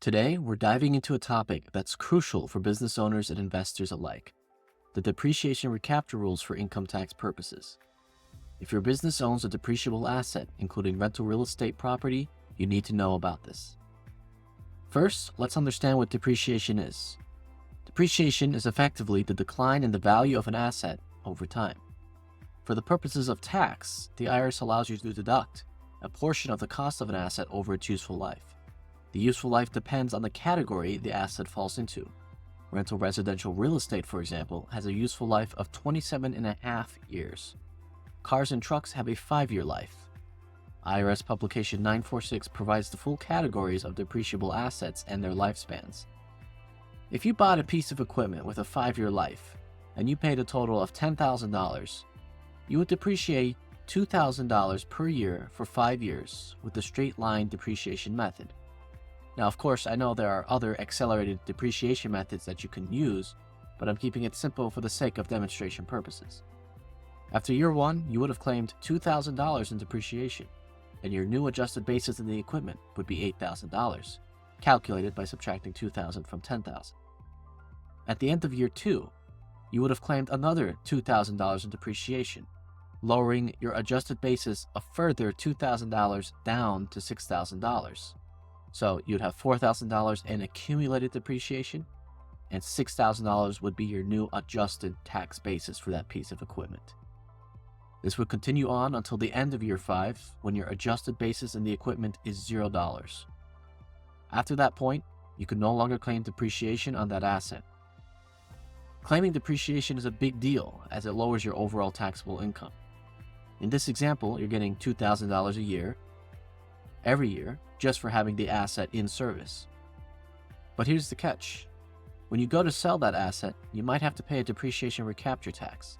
Today, we're diving into a topic that's crucial for business owners and investors alike: the depreciation recapture rules for income tax purposes. If your business owns a depreciable asset, including rental real estate property, you need to know about this. First, let's understand what depreciation is. Depreciation is effectively the decline in the value of an asset over time. For the purposes of tax, the IRS allows you to deduct a portion of the cost of an asset over its useful life. The useful life depends on the category the asset falls into. Rental residential real estate, for example, has a useful life of 27.5 years. Cars and trucks have a 5-year life. IRS Publication 946 provides the full categories of depreciable assets and their lifespans. If you bought a piece of equipment with a 5-year life, and you paid a total of $10,000, you would depreciate $2,000 per year for 5 years with the straight-line depreciation method. Now, of course, I know there are other accelerated depreciation methods that you can use, but I'm keeping it simple for the sake of demonstration purposes. After year 1, you would have claimed $2,000 in depreciation, and your new adjusted basis in the equipment would be $8,000, calculated by subtracting $2,000 from $10,000. At the end of year 2, you would have claimed another $2,000 in depreciation, lowering your adjusted basis a further $2,000 down to $6,000. So you'd have $4,000 in accumulated depreciation, and $6,000 would be your new adjusted tax basis for that piece of equipment. This would continue on until the end of year 5, when your adjusted basis in the equipment is $0. After that point, you can no longer claim depreciation on that asset. Claiming depreciation is a big deal as it lowers your overall taxable income. In this example, you're getting $2,000 a year, every year, just for having the asset in service. But here's the catch. When you go to sell that asset, you might have to pay a depreciation recapture tax.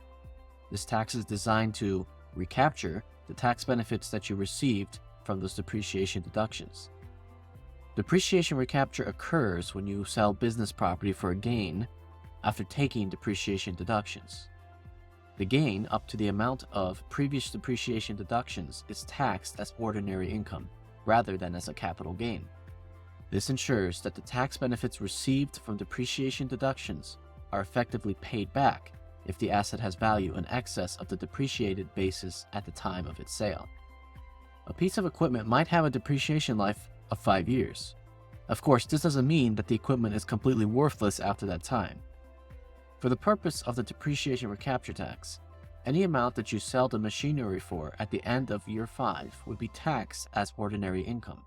This tax is designed to recapture the tax benefits that you received from those depreciation deductions. Depreciation recapture occurs when you sell business property for a gain after taking depreciation deductions. The gain, up to the amount of previous depreciation deductions, is taxed as ordinary income rather than as a capital gain. This ensures that the tax benefits received from depreciation deductions are effectively paid back if the asset has value in excess of the depreciated basis at the time of its sale. A piece of equipment might have a depreciation life of 5 years. Of course, this doesn't mean that the equipment is completely worthless after that time. For the purpose of the depreciation recapture tax, any amount that you sell the machinery for at the end of year 5 would be taxed as ordinary income.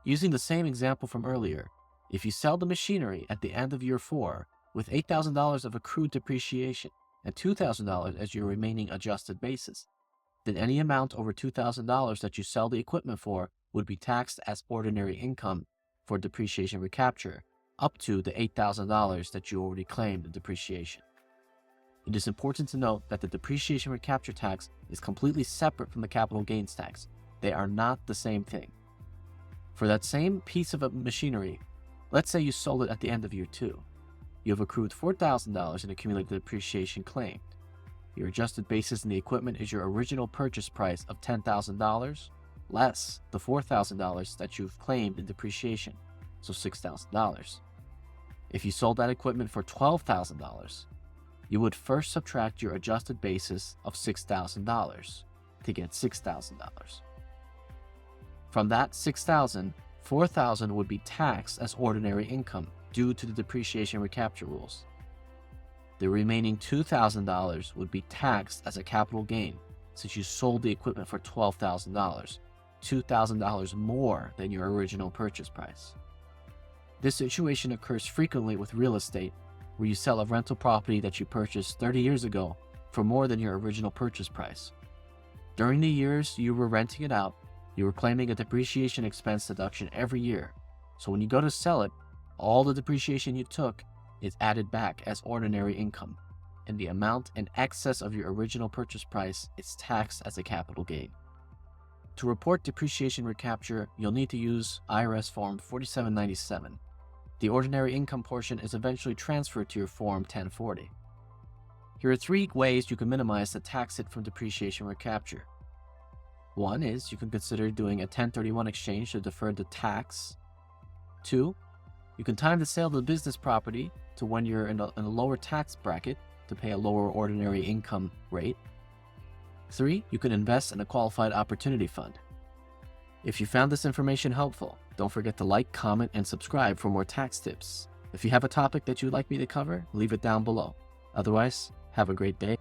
Using the same example from earlier, if you sell the machinery at the end of year 4 with $8,000 of accrued depreciation and $2,000 as your remaining adjusted basis, then any amount over $2,000 that you sell the equipment for would be taxed as ordinary income for depreciation recapture, up to the $8,000 that you already claimed in depreciation. It is important to note that the depreciation recapture tax is completely separate from the capital gains tax. They are not the same thing. For that same piece of machinery, let's say you sold it at the end of year 2. You have accrued $4,000 in accumulated depreciation claimed. Your adjusted basis in the equipment is your original purchase price of $10,000 less the $4,000 that you've claimed in depreciation, so $6,000. If you sold that equipment for $12,000, you would first subtract your adjusted basis of $6,000 to get $6,000. From that $6,000, $4,000 would be taxed as ordinary income due to the depreciation recapture rules. The remaining $2,000 would be taxed as a capital gain since you sold the equipment for $12,000, $2,000 more than your original purchase price. This situation occurs frequently with real estate, where you sell a rental property that you purchased 30 years ago for more than your original purchase price. During the years you were renting it out, you were claiming a depreciation expense deduction every year. So when you go to sell it, all the depreciation you took is added back as ordinary income, and the amount in excess of your original purchase price is taxed as a capital gain. To report depreciation recapture, you'll need to use IRS Form 4797. The ordinary income portion is eventually transferred to your Form 1040. Here are 3 ways you can minimize the tax hit from depreciation recapture. One is you can consider doing a 1031 exchange to defer the tax 2. You can time the sale of the business property to when you're in a lower tax bracket to pay a lower ordinary income rate. 3. You can invest in a qualified opportunity fund. If you found this information helpful, don't forget to like, comment, and subscribe for more tax tips. If you have a topic that you'd like me to cover, leave it down below. Otherwise, have a great day.